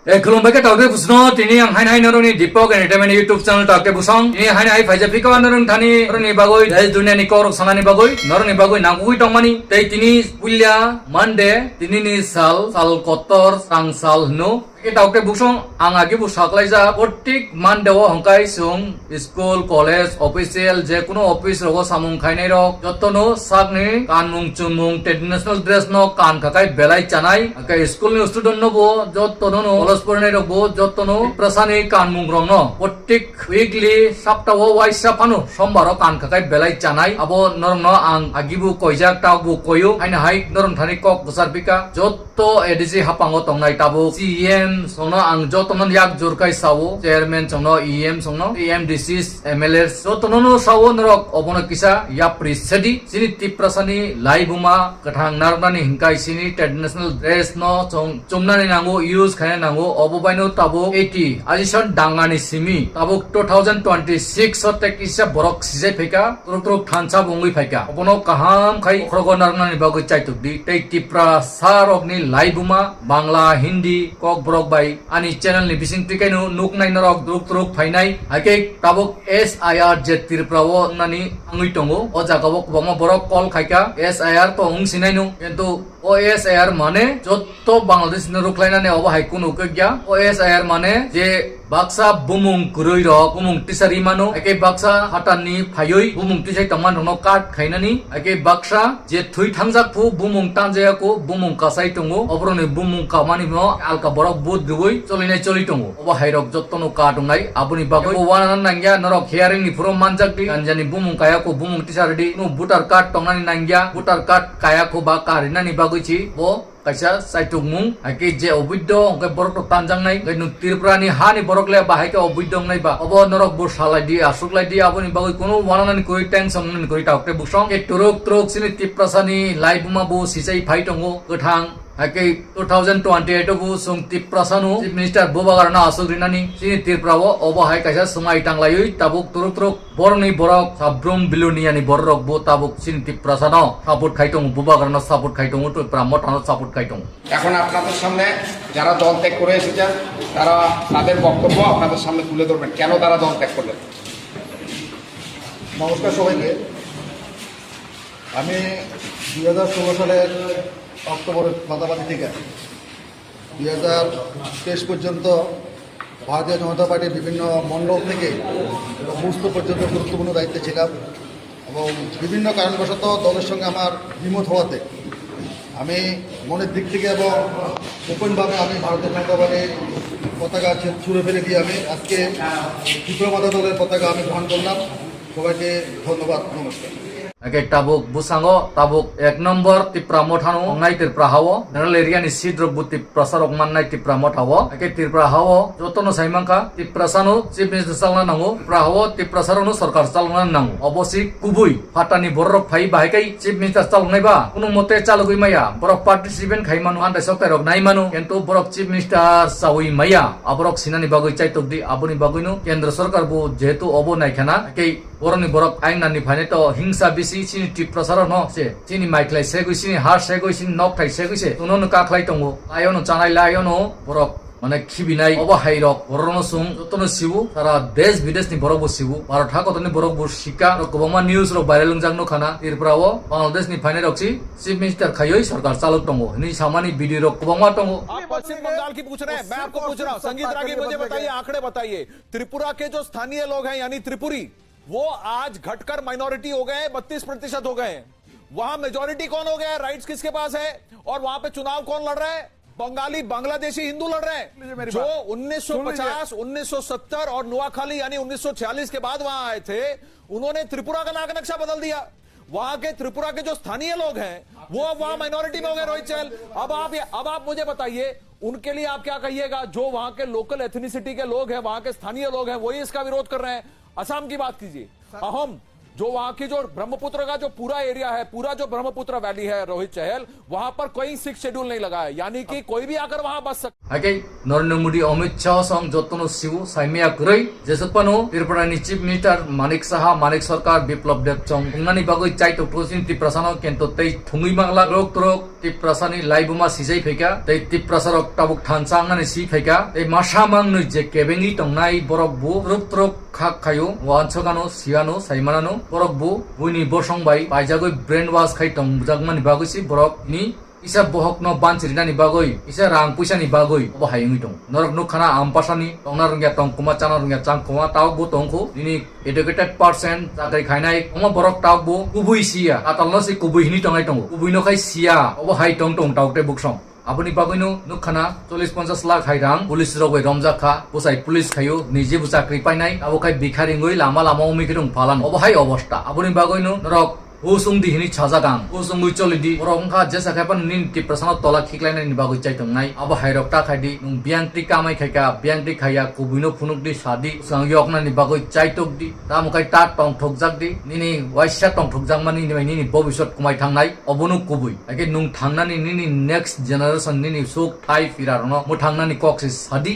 Khulumbai ka tawke busno tini ang hai naroni Dipok Entertainment YouTube channel tawke busong ini hai fajapi ka narong thani naroni bagoi dai dunia ni korok sanani bagoi naroni bagoi nangui tongmani tei tini pulya Monday tini ni sal kotor sang sal no tawke busong ang agi bu saklaija protik mandeo hongkai sung school college official je kuno office rogo samung khainai rok jottono sakni kanmung chumung traditional dress no kan khakai belai chanai ka school ni student no bo jottono no পরস্পরনে রবো যতনো প্রসানে Kanmung রং ন প্রত্যেক weekly সপ্তাহ ওয়াইসা Fanon সোমবার কান খাকাই বেলাই চানাই আবো নরং ন আং আগিবু কইজাক তাবু কয়ু আইনা হাই নরং থানি কক বসার বিকা যত এডিসি হাপাঙ্গ তংনাই তাবু সিএম সংনো আং যতনো ইয়াক জোরকাই সাও চেয়ারম্যান সংনো ইএম সংনো এমডিসি এমএলএ যতনো নো সাও নরক অবন কিসা ইয়া প্রিসেডি সিনি টিপ্রাসানি লাইবুমা কঠাং নারনানি হিংকাই সিনি ট্রেডিশনাল ড্রেস ন চুমনানি নাঙ্গো ইউজ খানে নাঙ্গো অববাইনো তাবুক 80 আজিসন ডাঙ্গানি সিমি তাবুক 2026 অতে কিসা বরক সিজাই ফাইকা তুরুক থানসা বঙ্গই ফাইকা অবনো কাহাম খাই খরগন নারনানি বাগৈ চাইতুক দি তেই Tipra সারকনি লাইবুমা Bangla Hindi cock Borok by আনি চ্যানেল নি বিসিং টিকাইনো নুক নাই নরক তুরুক ফাইনাই আকে তাবুক SIR যে ত্রিপুরাও নানি আঙ্গুই টঙ্গো ও জাগাবক বমা বরক কল খাইকা SIR তো উং সিনাইনো কিন্তু OSIR মানে যত বাংলাদেশ নরুকলাইনানে অব হাইকুন উকগ্যা OSIR মানে যে বাক্সা বুমুং কুরৈ রক বুমুং টিসারি মানো একে বাক্সা হাটানি ফায়ই বুমুং টিসাই তমান রনো কাট খাইনানি একে বাক্সা যে থুই থাংজাক ফু বুমুং তানজায়াকো বুমুং কাসাই টঙ্গো অবরনি বুমুং কামানি ম আলকা বরক বুদ দুই চলিনাই চলি টঙ্গো অব হাইরক যতনো কাটংনাই আবুনি বাগৈ ওয়ানান নাংগিয়া নরক হিয়ারিং নি ফ্রম মানজাকদি গানজানি বুমুং কায়াকো বুমুং টিসারদি নো বুটার কাট টংনানি নাংগিয়া বুটার কাট কায়াকো বা কারিনানি বাগৈছি ও kaisa saitung mung aki je obiddo ongke borok tanjang nai nu tirprani hani borok le bahai ke obiddo nai ba obo norok bo salai di asuklai di aboni bagoi kono wananani koi tang samnani koi taukte busong e turok sini tiprasani laibuma bo sisai phaitongo gothang Aki 2028 bu sung tiprasanu chief minister bobagarna asugrinani sini tirprawo obo hai kaisa sumai tanglayui tabuk turuk borni borok sabrum biluniani borok bo tabuk sini tiprasano support khaitong bobagarna support khaitong to pramotano support khaitong এখন আপনাদের সামনে যারা দল ত্যাগ করে এসেছেন তারা তাদের বক্তব্য আপনাদের সামনে তুলে ধরবেন কেন তারা দল ত্যাগ করলেন। নমস্কার সবাইকে। আমি 2016 সালের অক্টোবরের মাতামাতি থেকে 2023 পর্যন্ত ভারতীয় জনতা পার্টির বিভিন্ন মণ্ডল থেকে বুথ পর্যন্ত গুরুত্বপূর্ণ দায়িত্বে ছিলাম এবং বিভিন্ন কারণবশত দলের সঙ্গে আমার দ্বিমত হওয়াতে আমি মনের দিক থেকে এবং ওপেনভাবে আমি ভারতীয় জনতা পার্টির পতাকা ছুঁড়ে ফেলে দিয়ে আমি আজকে ত্রিপুরা মাতা দলের পতাকা আমি গ্রহণ করলাম। সবাইকে ধন্যবাদ, নমস্কার। Ake tabuk busango tabuk ek nomor tipra mothano ngai tipra hawo general area ni sidrok bu tipra sarok mannai tipra mothawo ake tipra hawo jotono saimangka tipra sano chief minister salna nango tipra hawo tipra sarono sarkar salna nango obosi kubui fatani borok phai bahai chief minister salnai ba kuno mote chalugui maya borok participant khai manu andai sokai rok nai manu কিন্তু borok chief minister sawi maya aborok sinani bagoi chaitok di aboni bagoino kendra sarkar bu jehetu obo nai khana ake boroni borok ainani phane to hingsa bisi sini tiprasaro no se sini maiklai segui sini har segui sini nok thai segui se tunono kaklai tongo ayono chanai layono borok মানে খিবিনাই অবহাই rock বরনো সুং যতনো সিবু সারা দেশ বিদেশ নি বরক সিবু ভারত হাকতনি বরক বু শিকা রকবমা news র viral জাংনো খানা তিরপ্রাও বাংলাদেশ নি final রকছি chief minister খাইoi सरकार चालक टंगो नि सामानी वीडियो रकबमा टंगो। आप पश्चिम बंगाल की पूछ रहे हैं, मैं आपको पूछ रहा हूं संगीत रागी मुझे बताइए, आंकड़े बताइए। त्रिपुरा के जो स्थानीय लोग हैं यानी त्रिपुरी वो आज घटकर माइनॉरिटी हो गए, 32% हो गए। वहां मेजॉरिटी कौन हो गया, राइट्स किसके पास है और वहां पे चुनाव कौन लड़ रहा है? बंगाली बांग्लादेशी हिंदू लड़ रहे हैं जो 1950 1970 और नुआखाली यानी 1946 के बाद वहां आए थे। उन्होंने त्रिपुरा का नाक नक्शा बदल दिया। वहां के त्रिपुरा के जो स्थानीय लोग हैं वो अब वहां माइनॉरिटी में हो गए। रोहित चहल, अब आप मुझे बताइए उनके लिए आप क्या कहिएगा? जो वहां के लोकल एथनिसिटी के लोग हैं, वहां के स्थानीय लोग हैं, वही इसका विरोध कर रहे हैं। असम की बात कीजिए, अहोम जो वहां की जो ब्रह्मपुत्र का जो पूरा एरिया है, पूरा जो ब्रह्मपुत्र वैली है रोहित चहल, वहां पर कोई 6 शेड्यूल नहीं लगा है, यानी कि कोई भी आकर वहां बस सकता। Oke, Narendra Modi Amit Shah song jotono siu saimia kuroi jesupano Tripura ni Chief Minister Manik Saha Manik Sarkar Biplab Deb Chong ungani bagoi chai to prosin tiprasano kento tei thungui mangla rok trok tiprasani laibuma sijai pheka tei tiprasarok tabuk thansang ani si pheka tei masamang nu je kebengi tongnai borok bu trok trok khak khayo wansogano siano saimanano borok bu buini bosong bai paijagoi brain wash khai tong jagmani bagoi si borok ni isa bohok no ban cirina ni bagoi isa rang puisa ni bagoi obo hayungi tong norok no khana ampasani tongna rungya tong kuma chana rungya chang kuma taw bu tongkho ini educated person chakri khainai oma borok taw bu kubui sia atalno si kubui hini tongai tong kubui no khai sia obo hai tong tong tawte buksong আপনি বাগৈনো নুখানা 40-50 lakh হাইরাং police রগৈ রমজাখা পোসাই police খাইও নিজে চাকরি পাইনাই আবকাই বিখারিঙ্গই লামা লামা উমিকিরং ফালান অবহাই অবস্থা আপনি বাগৈনো নরক Usung di hini chajagang, usung muncul di orang kah jasa kapan nin di persana tolak hiklain ni bagus cai tengai, aba hairok tak hai di, nung biang ti kamai kaya, biang ti kaya, kubino punuk di sadi, sang yok na ni bagus cai tok di, tamu kai tat tong thok jak di, nini waisya tong thok jak mani ni bobisot kumai thangnai, obunu kubui, ake nung thangna ni next generation ni sok thai firarono, mu thangna ni kok si sadi,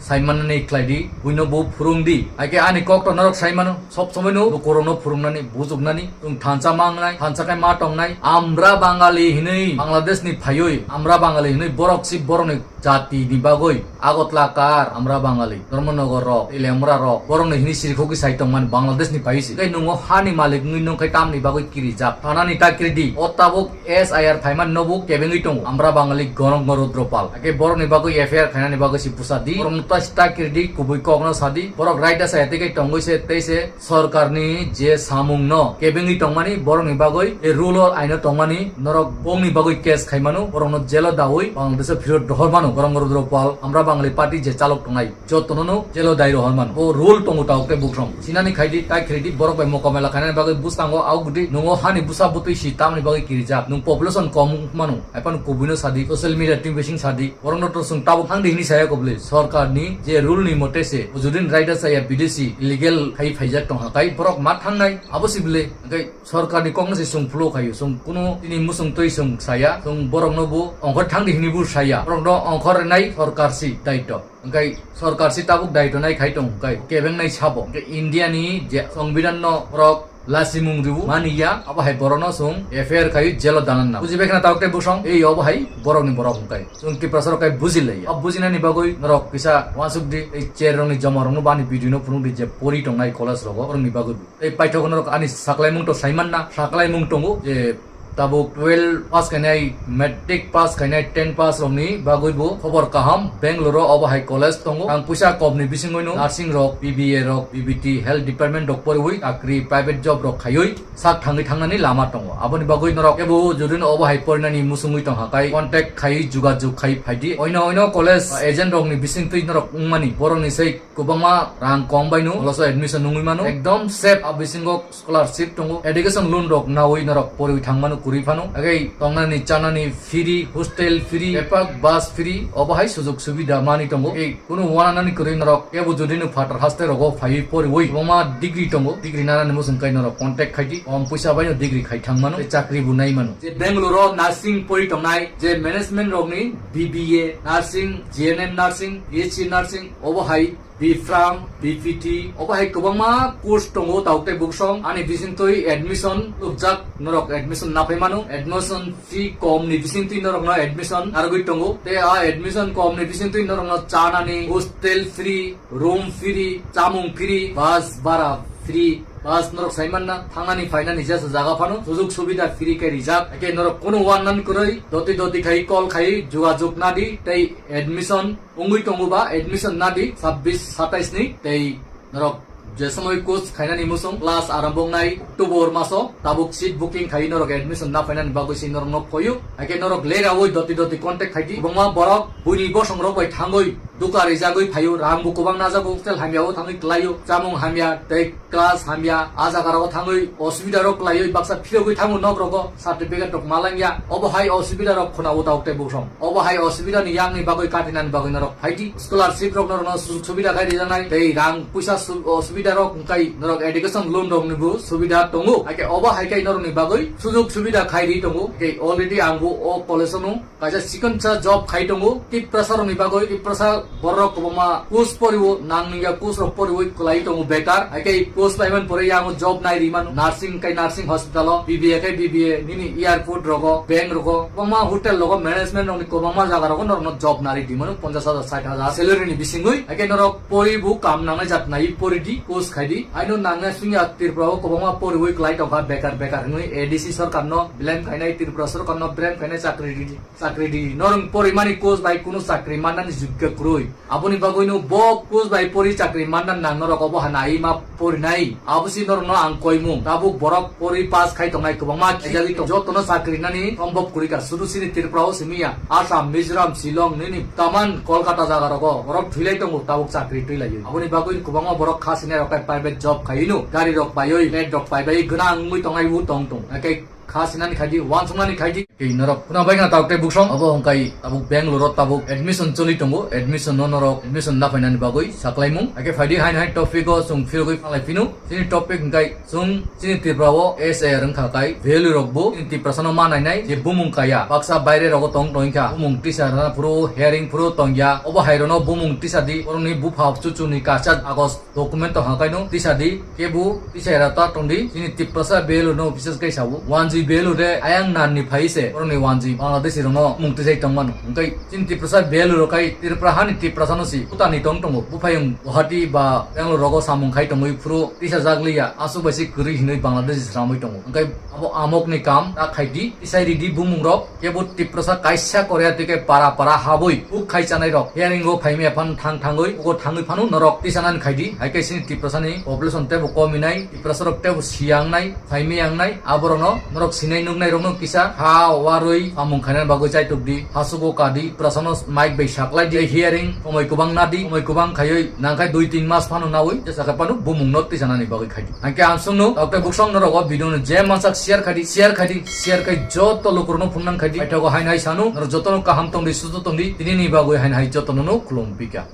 Simon ni kladi, wino bo furung di, ake ani kok to narok Simon, sop someno, korono furung nani, buzuk nani, tung thansa mangnai, thansa kai ma tongnai, amra Bangali hinai, Bangladesh ni phayoi, amra Bangali hinai, borok si borok ni jati ni bagoi, agot lakar, amra Bangali, Dharmanagor rok, Ilemra rok, borok ni hini sirikhoki saitong man Bangladesh ni phaisi, kai nungo hani malik nung kai tam ni bagoi kiri jak, thana ni ta kiri di, otabok SIR phaiman nobuk kebengi tong, amra Bangali gorong gorodropal, ake borok ni bagoi FIR khaina ni bagoi si pusadi, borok sta kirdi kubui kokno sadi borok raida sa etike tongoi se teise sarkar ni je samung no kebengi tongmani borok ni bagoi e rule or aino tongmani norok bong ni bagoi case khaimanu borok no jelo dawoi bangladesh phirot rohormanu gorong gorodropal amra Bangali party je chalok tongai jotono jelo dai rohormanu o rule tongu taukte bukrom sinani khaidi tai kredi borok bai mokamela khaina bagoi bustango augudi nungo hani busa butui sitam ni bagoi kirijak nung population kom manu apan kubuino sadi social media team basing sadi borok no to sung tabuk hang dihni saya koble sarkar ni যে rule নি মতে সে যদিন rider সাইয়া বিদেশি illegal খাই ফাইজাক টং হাকাই বরক মা থাংনাই আবসিবলে গাই সরকারনি Congress song flow খাইও song কোনো তিনি মুসং তৈ সং সায়া সং বরক নবু অংখর থাংদি হিনিবু সায়া বরক দ অংখর নাই সরকার সি দায়িত্ব গাই সরকার সি তাবুক দায়িত্ব নাই খাই টং গাই কেবেং নাই সাবো ইন্ডিয়ানি যে সংবিধান ন বরক Lasimung ribu mania apa hai borono sung FIR kai jelo danan na buji bekna taukte busong ei obo hai borok ni borok kai sung ti prasar kai bujile ab bujina ni bagoi norok kisa wasuk di ei chair rong ni jamorong no bani video no phunu di je pori tongnai kolas rogo rong ni bagoi ei paithok norok ani saklai mung to saiman na saklai mung tongo je tabuk 12 pass kainai matric pass kainai 10 pass rongni bagoi bo khobor kaham Bangalore obo hai college tongo ang puisa kopni bisingoi no nursing rok BBA rok BBT health department rok poroi akri private job rok khayoi sak thangi thangnani lama tongo aboni bagoi norok ebo jodin obo hai pornani musungoi tong hakai contact khai jugajug khai phaidi oino college agent rokni bising tui norok ungmani boroni sei kubangma rang kom baino loso admission nungui mano ekdom safe abisingo scholarship tongo education loan rok nawoi norok poroi thangmanu kurifano agai tongnani chanani free hostel free epak bus free obahai sujog subida mani tongo ei kuno wananani kuri norok ebo jodinu fatar haste rogo phai pori oi oma degree tongo degree narani musung kai norok contact khaiti om puisa baino degree khai thangmano chakri bu nai mano je Bangalore nursing pori tongnai je management rogni BBA nursing GNM nursing PhD nursing obahai Bfram, BPT, obahai kubangma course tongo taukte buksong ani bisintoi admission lubjak norok admission napai manu admission fee kom ni bisintoi norok na admission argoi tongo te a admission kom ni bisintoi norok na chanani hostel free room free chamung free bus bara free bus norok saiman na thangani fainani jasa jaga phano sujog subida free kai rijak ake norok kono wanan kuroi doti khai call khai jugajug nadi tei admission ungui tongo ba admission nadi 26-27 ni tei norok je সময় coach খাইনানি মুসং class আরম্ভ নাই October মাসো তাবুক seat booking খাই নরক admission না ফাইনানি বাগৈ C নরক knock কয়ু আকে নরক লেরা ওই দতি contact খাইটি বংমা Borok Buni বসং rock by থাঙ্গই দুকারি জাগৈ ফায়ু রামবু কোবাং নাজাবু স্টেল হামিয়াও থাঙ্গই ক্লাইও জামুং হামিয়া তেই ক্লাস হামিয়া আজাগারাও থাঙ্গই অসুবিধা রক লাইও বাক্সা ফিরগৈ থাঙ্গু নক রক সার্টিফিকেট রক মালাঙ্গিয়া অবহাই অসুবিধা রক খনাও তাউতে বসং অবহাই অসুবিধা নি ইয়াংনি বাগৈ কাটিনানি বাগৈ নরক ফাইটি স্কলারশিপ রক নরক সুবিধা খাই জানাই তেই রাং পয়সা অসুবিধা সুবিধা রক কাই নরক এডুকেশন লোন রক নিবু সুবিধা দঙ্গু আকে অবা হাইকাই নরক নি বাগৈ সুযোগ সুবিধা খাইরি দঙ্গু কে অলরেডি আমগু ও কলেজনো কাজা সিকনসা জব খাই দঙ্গু টি প্রসার নি বাগৈ টি প্রসার বরক কবমা কোর্স পরিবো নাংনিয়া কোর্স রক পরিবো কলাই দঙ্গু বেকার আকে কোর্স পাইমান পরে আমগু জব নাই রিমান নার্সিং কাই নার্সিং হসপিটাল বিবিএ কাই বিবিএ নিনি এয়ারপোর্ট রক ব্যাংক রক কবমা হোটেল রক ম্যানেজমেন্ট রক কবমা জাগা রক নরক জব নারি দিমন 50,000 60,000 স্যালারি নি বিসিংই আকে নরক পরিবু কাম নাঙাই জাত নাই পরিদি কোর্স খাইদি আইনো নাঙা সুইয়া তিরপ্রাও কবমা পরিবু ক্লাই টকা বেকার বেকার নুই এডিসি সরকার ন ব্ল্যাম খাইনাই তিরপ্রা সরকার ন ব্ল্যাম খাইনাই চাকরি দি নরং পরিমানি কোর্স বাই কোনো চাকরি মাননানি যোগ্য ক্রই আপনি বাগইনো ব কোর্স বাই পরি চাকরি মাননান নাং নরক অবহানাই মা পরিনাই আবসি নরন আং কইমু তাবু বরক পরি পাস খাই টংনাই কবমা এজালি তো যতন চাকরি নানি সম্ভব করিকা শুরু সিনি তিরপ্রাও সিমিয়া আসাম মিজোরাম শিলং নিনি তামান কলকাতা জাগা রক বরক থুইলাই টং তাবুক চাকরি টুইলাই আপনি বাগইন কবমা বরক খাসিনে রক প্রাইভেট জব খাইনো গাড়ি রক পাইoi লেট রক পাইবাই গনাং মুই টংনাই বু টং টং একে খাসিনানি খাইদি ওয়ান সংনানি খাইদি এই নরক পুনা বাইনা তাউতে বুকসং অব হংকাই তাবুক বেঙ্গলোর তাবুক এডমিশন চলি টংগো এডমিশন নরক এডমিশন না ফাইনানি বাগৈ সাকলাইমু আকে ফাইদি হাই হাই টপিক ও সুং ফিরগৈ ফালাই ফিনু সিনি topic হংকাই সুং Sini তিব্রাও S A রংখা chi value রকবো সিনি তিপ্রাসনো মানাইনাই যে বুমুং কায়া বাক্সা বাইরে রক টং টংখা বুমুং টিসা না পুরো হেয়ারিং পুরো টংয়া অব হাইরনো বুমুং টিসা দি অরনি বুফাব চুচুনি কাচা আগস্ট ডকুমেন্ট হাকাইনো টিসা দি কেবু টিসা রাতা টংদি সিনি তিপ্রাসা ভ্যালু নো বিশেষ কাই সাবু 1G ভ্যালু রে আয়াং নাননি ফাইসে অরনি 1G বাংলাদেশ রনো মুংতি যাই টংমান হংকাই সিনি তিপ্রাসা ভ্যালু রকাই তিরপ্রাহানি তিপ্রাসানোসি উতানি টং টং বুফায়ং গুয়াহাটি বা বেঙ্গলোর রগ সামুং খাই টংই পুরো টিসা জাগলিয়া আসু বাইসি গরি হিनै বাংলাদেশ রামই টং হংকাই আবো আমকনি কাম তা খাইদি ইসাই রিদি বুমুং রক কেবু তিপ্রাসা কাইসা করিয়া তিকে পারা পারা হাবই উক খাইচানাই রক হিয়ারিং গো ফাইমে ফান থাং থাঙ্গই উগো থাঙ্গই ফাनु নরক টিসানান খাইদি হাইকাই সিনি তিপ্রাসানি পপুলেশন তেবো কমিনাই তিপ্রাসা রক তেবো সিয়াংনাই ফাইমে यांनाय आबरनो नरक सिनाय नुंगनाय रनो किसा हा वारoi amung khainan bagoi chai tukdi hasugo kadi prasanos mic bai saklai di hearing omoi kubang nadi omoi kubang khayoi nangkai 2-3 mas phanu nawi jasa panu bumung not tisanani bagoi khaidi anke amsungno dr buksong norogo video no je mansak share kai joto lokurno phunang khaidi aithago hainai sanu nor jotono kaham tongdi suju tongdi tinini bagoi hainai jotono no khulom pika